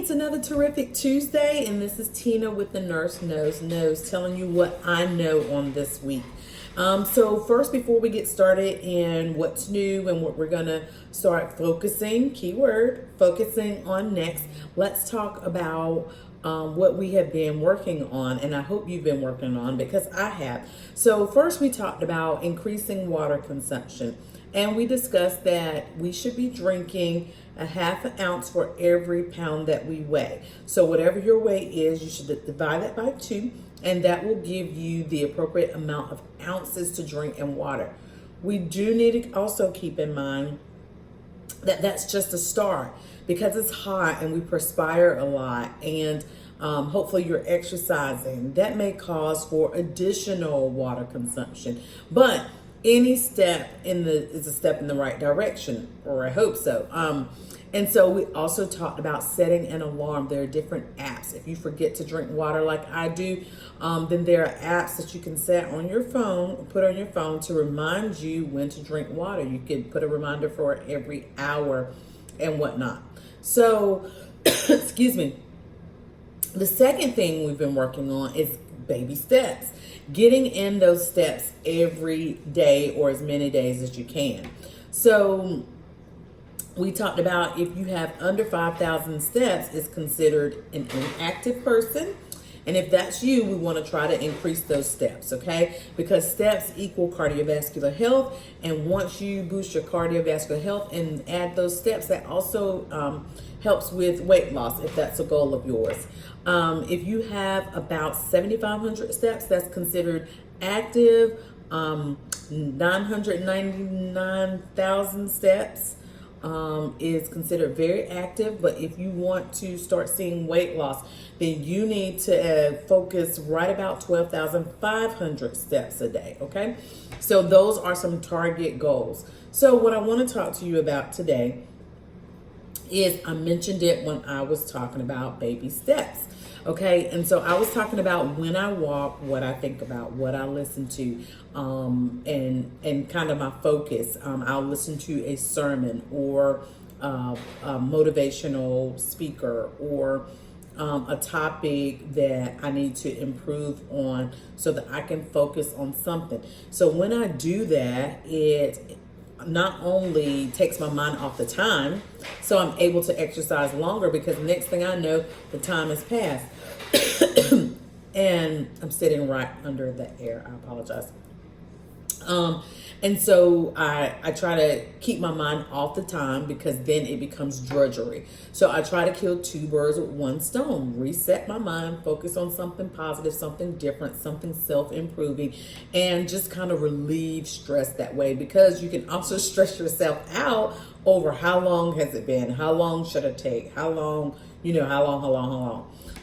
it's another terrific Tuesday, and this is Tina with the Nurse Knows telling you what I know on this week. So first, before we get started in what's new and what we're going to start focusing, keyword, focusing on next, let's talk about what we have been working on, and I hope you've been working on because I have. So first, we talked about increasing water consumption, and we discussed that we should be drinking a half an ounce for every pound that we weigh. So whatever your weight is, you should divide that by 2, and that will give you the appropriate amount of ounces to drink in water. We do need to also keep in mind that that's just a start because it's hot and we perspire a lot, and hopefully you're exercising. That may cause for additional water consumption, but any step is a step in the right direction, or I hope so. And so we also talked about setting an alarm. There are different apps. If you forget to drink water like I do, then there are apps that you can set on your phone, put on your phone to remind you when to drink water. You can put a reminder for every hour and whatnot. So, excuse me. The second thing we've been working on is baby steps. Getting in those steps every day or as many days as you can. So we talked about if you have under 5,000 steps, it's considered an inactive person. And if that's you, we want to try to increase those steps, okay? Because steps equal cardiovascular health. And once you boost your cardiovascular health and add those steps, that also helps with weight loss if that's a goal of yours. If you have about 7,500 steps, that's considered active. 999,000 steps is considered very active. But if you want to start seeing weight loss, then you need to focus right about 12,500 steps a day, okay? So those are some target goals. So what I want to talk to you about today is, I mentioned it when I was talking about baby steps. Okay, and so I was talking about when I walk, what I think about, what I listen to, and kind of my focus. I'll listen to a sermon or a motivational speaker or a topic that I need to improve on so that I can focus on something. So when I do that, it not only takes my mind off the time, so I'm able to exercise longer because next thing I know, the time has passed. And I'm sitting right under the air. I apologize. And so I try to keep my mind off the time because then it becomes drudgery. So I try to kill 2 birds with 1 stone, reset my mind, focus on something positive, something different, something self-improving, and just kind of relieve stress that way, because you can also stress yourself out over how long has it been? How long should it take? How long.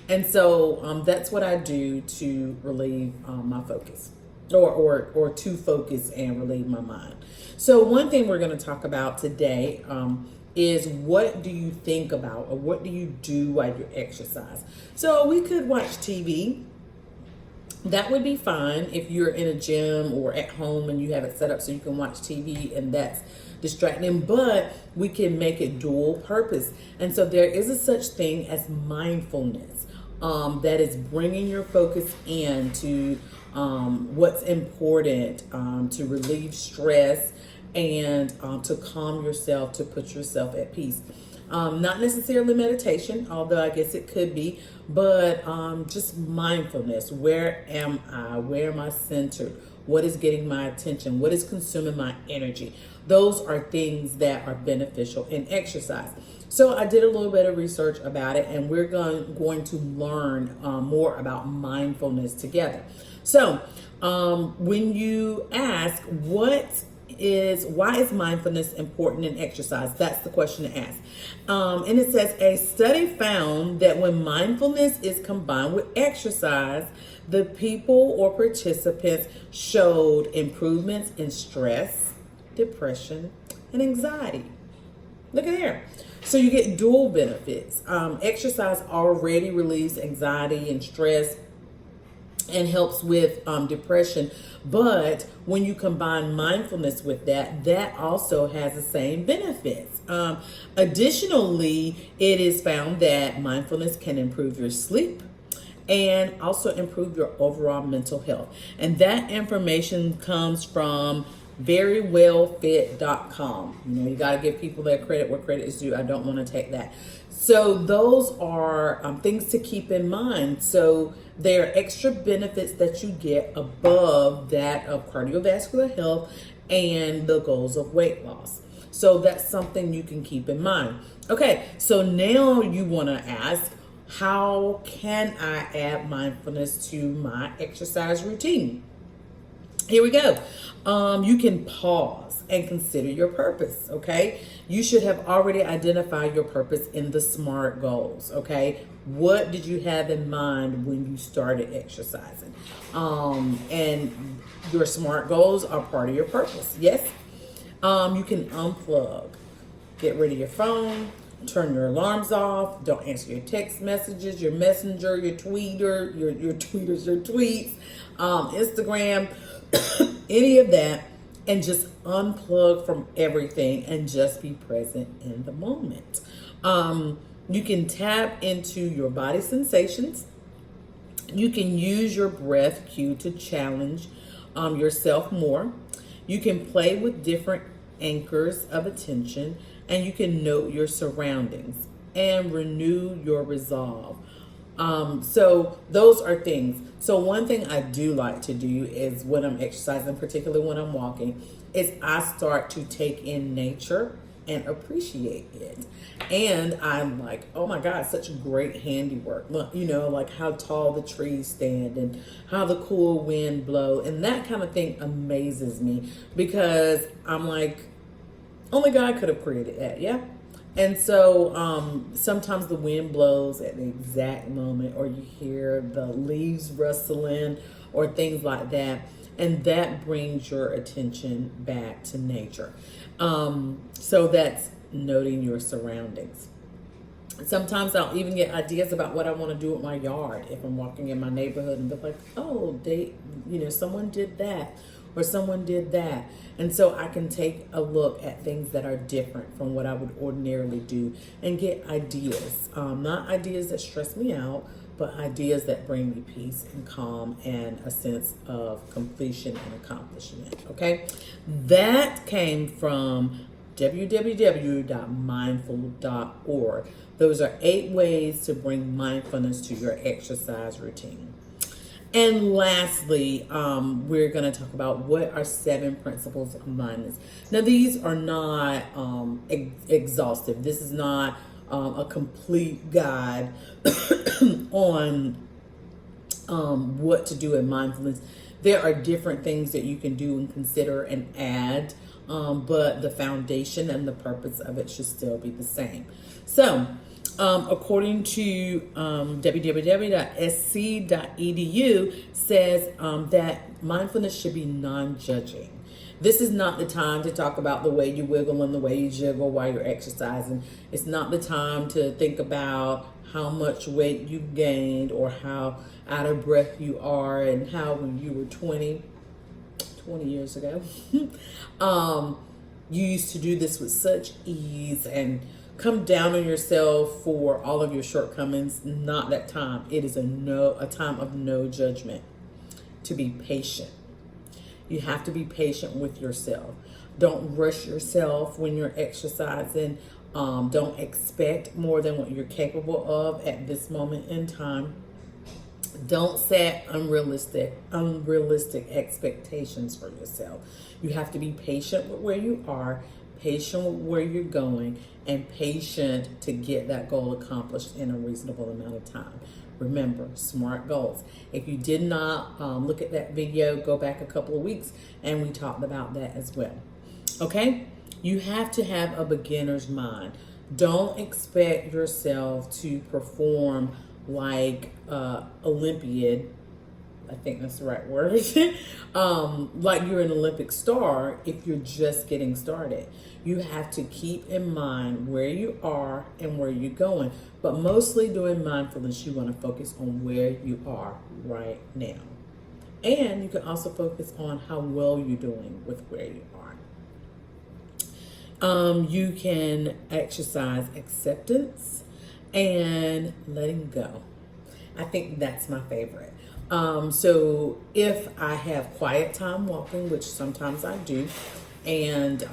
And so that's what I do to relieve my focus. Or to focus and relieve my mind. So one thing we're going to talk about today is, what do you think about, or what do you do while you exercise? So we could watch TV. That would be fine if you're in a gym or at home and you have it set up so you can watch TV and that's distracting, but we can make it dual purpose. And so there is a such thing as mindfulness, that is bringing your focus into what's important, to relieve stress and to calm yourself, to put yourself at peace. Not necessarily meditation, although I guess it could be, but just mindfulness. Where am I? Where am I centered? What is getting my attention? What is consuming my energy? Those are things that are beneficial in exercise. So I did a little bit of research about it, and we're going to learn more about mindfulness together. So when you ask why is mindfulness important in exercise? That's the question to ask. And it says, a study found that when mindfulness is combined with exercise, the people or participants showed improvements in stress, depression, and anxiety. Look at there. So you get dual benefits. Exercise already relieves anxiety and stress and helps with depression. But when you combine mindfulness with that, that also has the same benefits. Additionally, it is found that mindfulness can improve your sleep and also improve your overall mental health. And that information comes from verywellfit.com. You got to give people their credit where credit is due. I don't want to take that. So those are things to keep in mind. So there are extra benefits that you get above that of cardiovascular health and the goals of weight loss. So that's something you can keep in mind. Okay, so now you want to ask, how can I add mindfulness to my exercise routine? Here we go. You can pause and consider your purpose, okay? You should have already identified your purpose in the SMART goals, okay? What did you have in mind when you started exercising? And your SMART goals are part of your purpose, yes? You can unplug, get rid of your phone, turn your alarms off, don't answer your text messages, your messenger, your tweeter, your tweeters, your tweets, Instagram, any of that, and just unplug from everything and just be present in the moment. You can tap into your body sensations. You can use your breath cue to challenge yourself more. You can play with different anchors of attention, and you can note your surroundings and renew your resolve. So those are things. So one thing I do like to do is when I'm exercising, particularly when I'm walking, is I start to take in nature and appreciate it. And I'm like, oh my God, such great handiwork. Look, like how tall the trees stand and how the cool wind blow. And that kind of thing amazes me because I'm like, only God could have created that, yeah? And so sometimes the wind blows at the exact moment, or you hear the leaves rustling or things like that. And that brings your attention back to nature. So that's noting your surroundings. Sometimes I'll even get ideas about what I want to do with my yard if I'm walking in my neighborhood and be like, oh, someone did that or someone did that. And so I can take a look at things that are different from what I would ordinarily do and get ideas. Not ideas that stress me out, but ideas that bring me peace and calm and a sense of completion and accomplishment. Okay? That came from www.mindful.org. Those are 8 ways to bring mindfulness to your exercise routine. And lastly, we're going to talk about what are 7 principles of mindfulness. Now, these are not exhaustive. This is not a complete guide on what to do in mindfulness. There are different things that you can do and consider and add, but the foundation and the purpose of it should still be the same. So, according to www.sc.edu says that mindfulness should be non-judging. This is not the time to talk about the way you wiggle and the way you jiggle while you're exercising. It's not the time to think about how much weight you gained or how out of breath you are and how when you were 20 years ago, you used to do this with such ease and come down on yourself for all of your shortcomings. Not that time. It is a time of no judgment. To be patient. You have to be patient with yourself. Don't rush yourself when you're exercising. Don't expect more than what you're capable of at this moment in time. Don't set unrealistic expectations for yourself. You have to be patient with where you are, patient with where you're going, and patient to get that goal accomplished in a reasonable amount of time. Remember, SMART goals. If you did not look at that video, go back a couple of weeks and we talked about that as well. Okay? You have to have a beginner's mind. Don't expect yourself to perform like Olympiad I think that's the right word. Like you're an Olympic star if you're just getting started. You have to keep in mind where you are and where you're going. But mostly doing mindfulness, you want to focus on where you are right now. And you can also focus on how well you're doing with where you are. You can exercise acceptance and letting go. I think that's my favorite. So if I have quiet time walking, which sometimes I do, and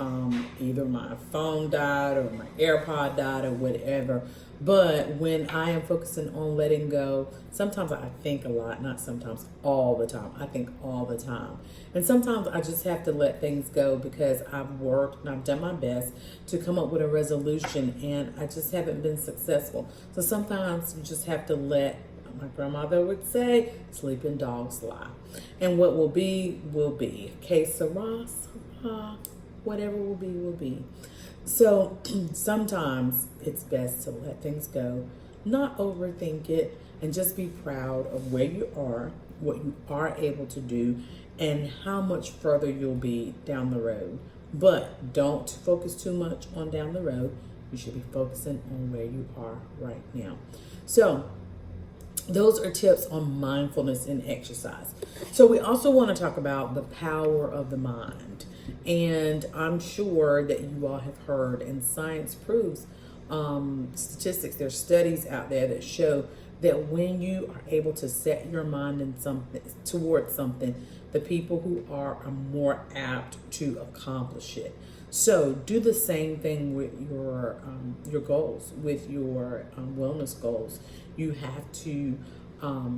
either my phone died or my AirPod died or whatever, but when I am focusing on letting go, sometimes I think a lot, not sometimes, all the time. I think all the time. And sometimes I just have to let things go because I've worked and I've done my best to come up with a resolution and I just haven't been successful. So sometimes you just have to let, my grandmother would say, sleeping dogs lie. And what will be, will be. Que sera, sera. Whatever will be, will be. So sometimes it's best to let things go, not overthink it, and just be proud of where you are, what you are able to do, and how much further you'll be down the road. But don't focus too much on down the road. You should be focusing on where you are right now. So those are tips on mindfulness and exercise. So we also want to talk about the power of the mind. And I'm sure that you all have heard, and science proves statistics, there's studies out there that show that when you are able to set your mind in something towards something, the people who are more apt to accomplish it. So do the same thing with your goals, with your wellness goals. You have to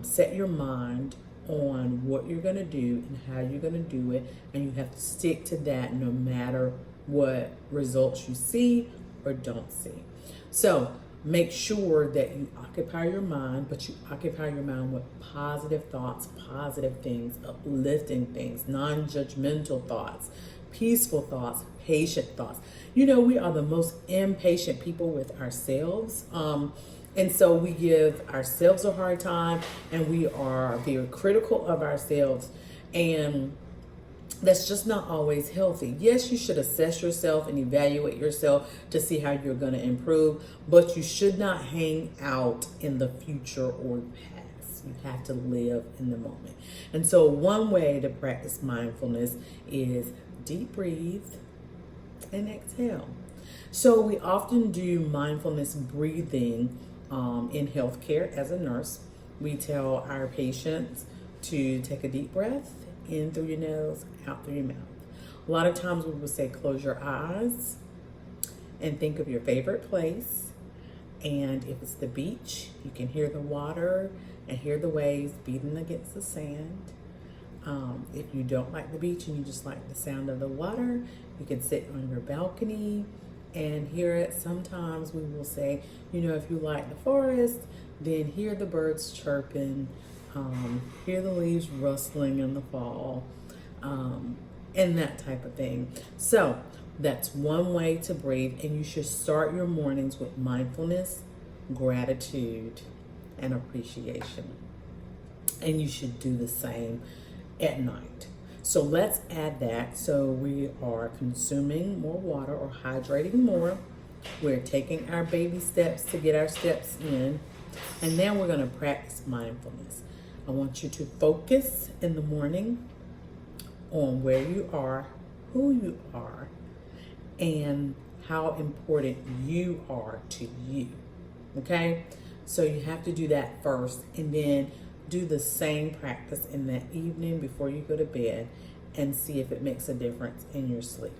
set your mind on what you're going to do and how you're going to do it, and you have to stick to that no matter what results you see or don't see. So make sure that you occupy your mind, but you occupy your mind with positive thoughts, positive things, uplifting things, non-judgmental thoughts, peaceful thoughts, patient thoughts. You know, we are the most impatient people with ourselves. And so we give ourselves a hard time, and we are very critical of ourselves. And that's just not always healthy. Yes, you should assess yourself and evaluate yourself to see how you're going to improve, but you should not hang out in the future or past. You have to live in the moment. And so one way to practice mindfulness is deep breathe and exhale. So we often do mindfulness breathing in healthcare as a nurse. We tell our patients to take a deep breath in through your nose, out through your mouth. A lot of times we will say close your eyes and think of your favorite place. And if it's the beach, you can hear the water and hear the waves beating against the sand. If you don't like the beach and you just like the sound of the water, you can sit on your balcony and hear it. Sometimes we will say, you know, if you like the forest, then hear the birds chirping, hear the leaves rustling in the fall, and that type of thing. So that's one way to breathe, and you should start your mornings with mindfulness, gratitude, and appreciation. And you should do the same at night. So let's add that. So we are consuming more water or hydrating more. We're taking our baby steps to get our steps in. And then we're going to practice mindfulness. I want you to focus in the morning on where you are, who you are, and how important you are to you. Okay? So you have to do that first, and then do the same practice in the evening before you go to bed and see if it makes a difference in your sleep.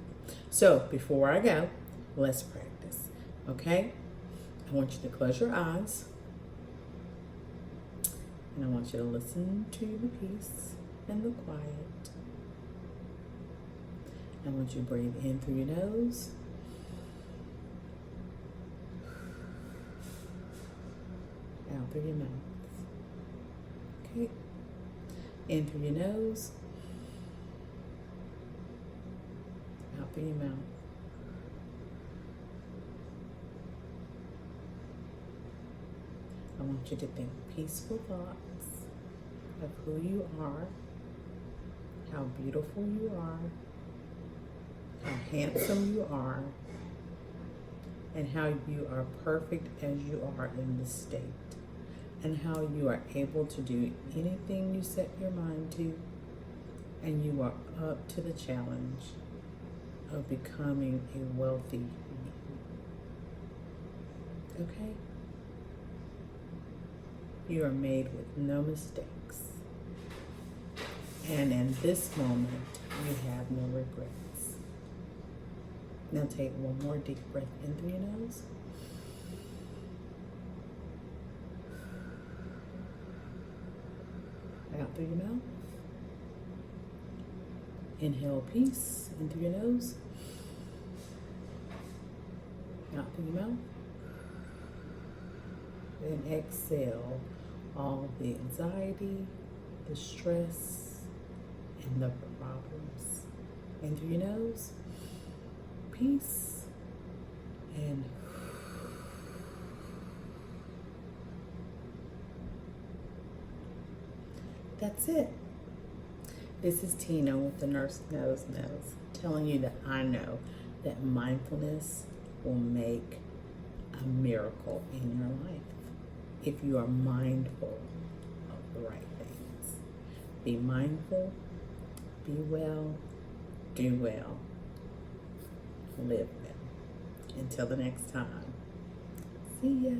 So before I go, let's practice. Okay? I want you to close your eyes. And I want you to listen to the peace and the quiet. I want you to breathe in through your nose. Out through your mouth. Okay. In through your nose. Out through your mouth. I want you to think peaceful thoughts of who you are, how beautiful you are, how handsome you are, and how you are perfect as you are in this state, and how you are able to do anything you set your mind to, and you are up to the challenge of becoming a wealthy being. Okay? You are made with no mistakes. And in this moment, you have no regrets. Now take one more deep breath in through your nose. Out through your mouth. Inhale peace in through your nose. Out through your mouth. And exhale all the anxiety, the stress, and the problems. In through your nose. Peace. And that's it. This is Tina with the Nurse Knows, telling you that I know that mindfulness will make a miracle in your life if you are mindful of the right things. Be mindful, be well, do well, live well. Until the next time, see ya.